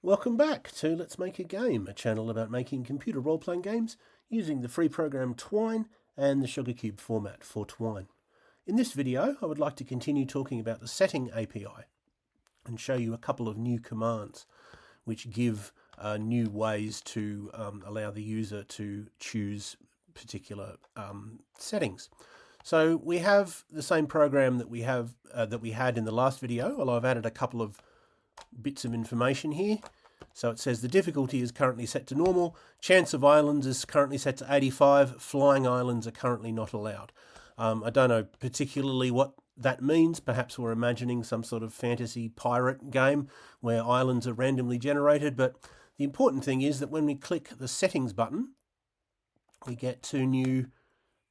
Welcome back to Let's Make a Game, a channel about making computer role-playing games using the free program Twine and the Sugarcube format for Twine. In this video, I would like to continue talking about the Setting API and show you a couple of new commands which give new ways to allow the user to choose particular settings. So we have the same program that we had in the last video, although I've added a couple of bits of information here. So it says the difficulty is currently set to normal, chance of islands is currently set to 85, flying islands are currently not allowed. I don't know particularly what that means. Perhaps we're imagining some sort of fantasy pirate game where islands are randomly generated, but the important thing is that when we click the settings button, we get two new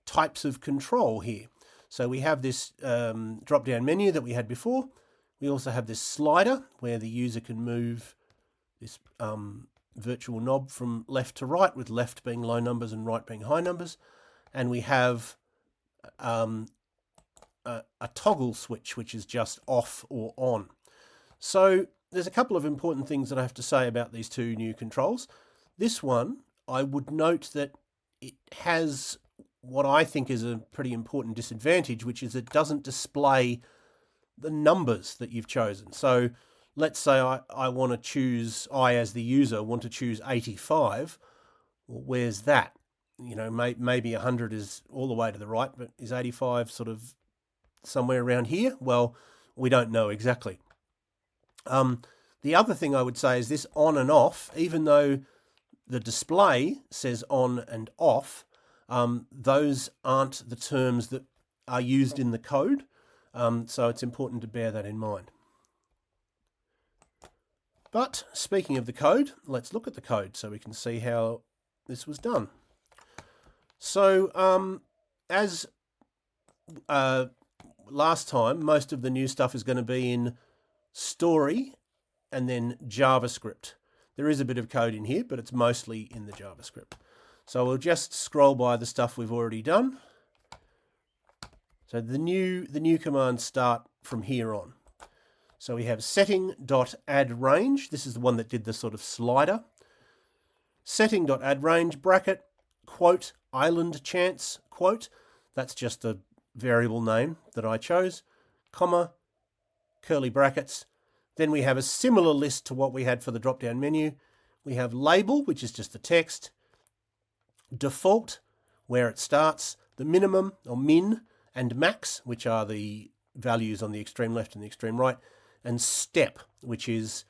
types of control here. So we have this drop-down menu that we had before. We also have this slider where the user can move this virtual knob from left to right, with left being low numbers and right being high numbers. And we have a toggle switch, which is just off or on. So there's a couple of important things that I have to say about these two new controls. This one, I would note that it has what I think is a pretty important disadvantage, which is it doesn't display the numbers that you've chosen. So let's say I want to choose, I as the user want to choose 85. Well, where's that? You know, maybe 100 is all the way to the right, but is 85 sort of somewhere around here? Well, we don't know exactly. The other thing I would say is this on and off, even though the display says on and off, those aren't the terms that are used in the code. So it's important to bear that in mind. But speaking of the code, let's look at the code so we can see how this was done. So as last time, most of the new stuff is going to be in story and then JavaScript. There is a bit of code in here, but it's mostly in the JavaScript. So we'll just scroll by the stuff we've already done. So the new commands start from here on. So we have setting.addRange. This is the one that did the sort of slider. Setting.addRange bracket, quote, island chance, quote. That's just a variable name that I chose, comma, curly brackets. Then we have a similar list to what we had for the drop-down menu. We have label, which is just the text, default, where it starts, the minimum or min, and max, which are the values on the extreme left and the extreme right, and step, which is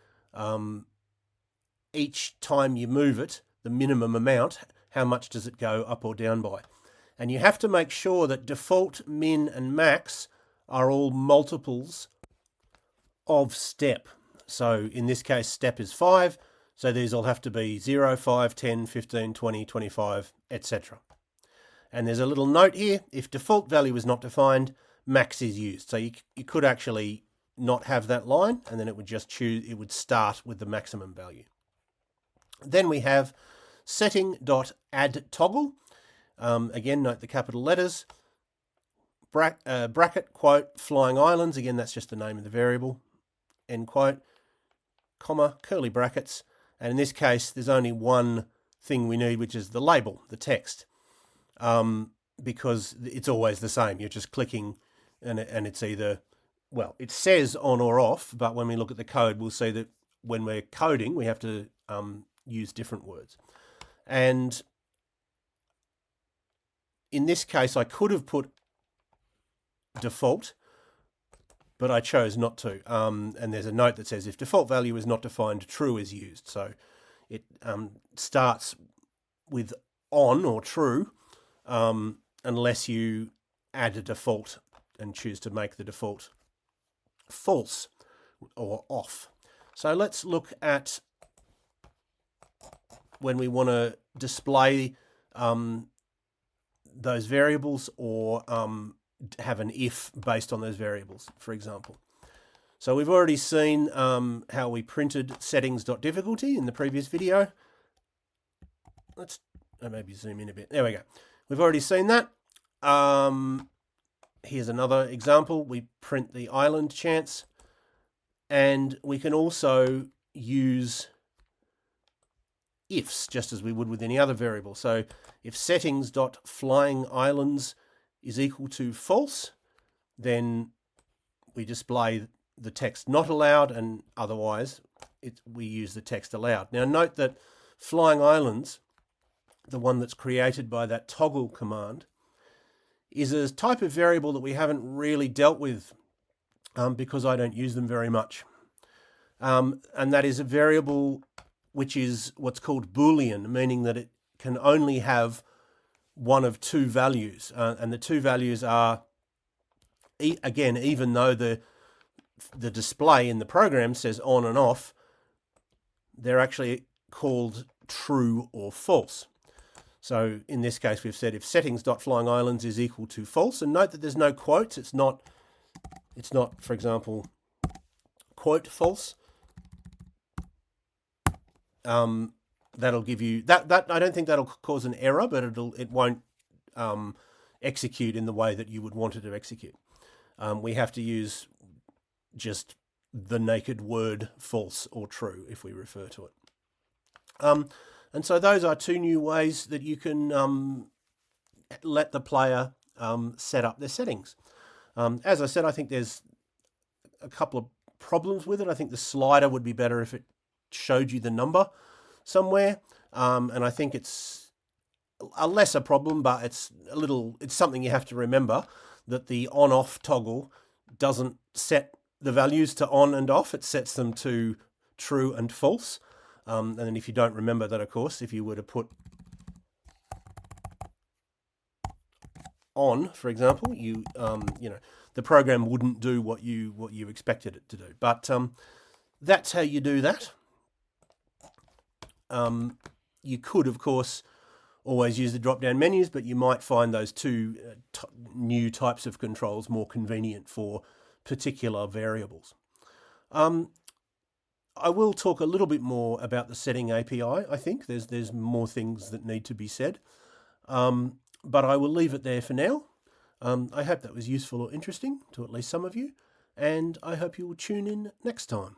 each time you move it, the minimum amount, how much does it go up or down by. And you have to make sure that default, min, and max are all multiples of step. So in this case, step is 5, so these all have to be 0, 5, 10, 15, 20, 25, etc. And there's a little note here, if default value is not defined, max is used. So you could actually not have that line, and then it would just choose, it would start with the maximum value. Then we have setting.addToggle. Again, note the capital letters. Bracket, quote, flying islands. Again, that's just the name of the variable. End quote, comma, curly brackets. And in this case, there's only one thing we need, which is the label, the text. Because it's always the same. You're just clicking and it's either, well, it says on or off, but when we look at the code, we'll see that when we're coding, we have to use different words. And in this case, I could have put default, but I chose not to. And there's a note that says if default value is not defined, true is used. So it starts with on or true, unless you add a default and choose to make the default false or off. So let's look at when we want to display those variables or have an if based on those variables, for example. So we've already seen how we printed settings.difficulty in the previous video. Let's maybe zoom in a bit. There we go. We've already seen that. Here's another example. We print the island chance, and we can also use ifs, just as we would with any other variable. So if settings.flyingislands is equal to false, then we display the text not allowed, and otherwise we use the text allowed. Now note that flying islands, the one that's created by that toggle command, is a type of variable that we haven't really dealt with because I don't use them very much. And that is a variable which is what's called Boolean, meaning that it can only have one of two values. And the two values are, again, even though the display in the program says on and off, they're actually called true or false. So in this case, we've said if settings.flyingislands is equal to false, and note that there's no quotes. It's not, for example, quote false. That'll give you that. I don't think that'll cause an error, but it won't execute in the way that you would want it to execute. We have to use just the naked word false or true if we refer to it. And so those are two new ways that you can let the player set up their settings. As I said, I think there's a couple of problems with it. I think the slider would be better if it showed you the number somewhere. And I think it's a lesser problem, but it's something you have to remember, that the on-off toggle doesn't set the values to on and off. It sets them to true and false. And then if you don't remember that, of course, if you were to put on, for example, you know, the program wouldn't do what you expected it to do. But that's how you do that. You could, of course, always use the drop-down menus, but you might find those two new types of controls more convenient for particular variables. I will talk a little bit more about the setting API. I think there's more things that need to be said, but I will leave it there for now. I hope that was useful or interesting to at least some of you, and I hope you will tune in next time.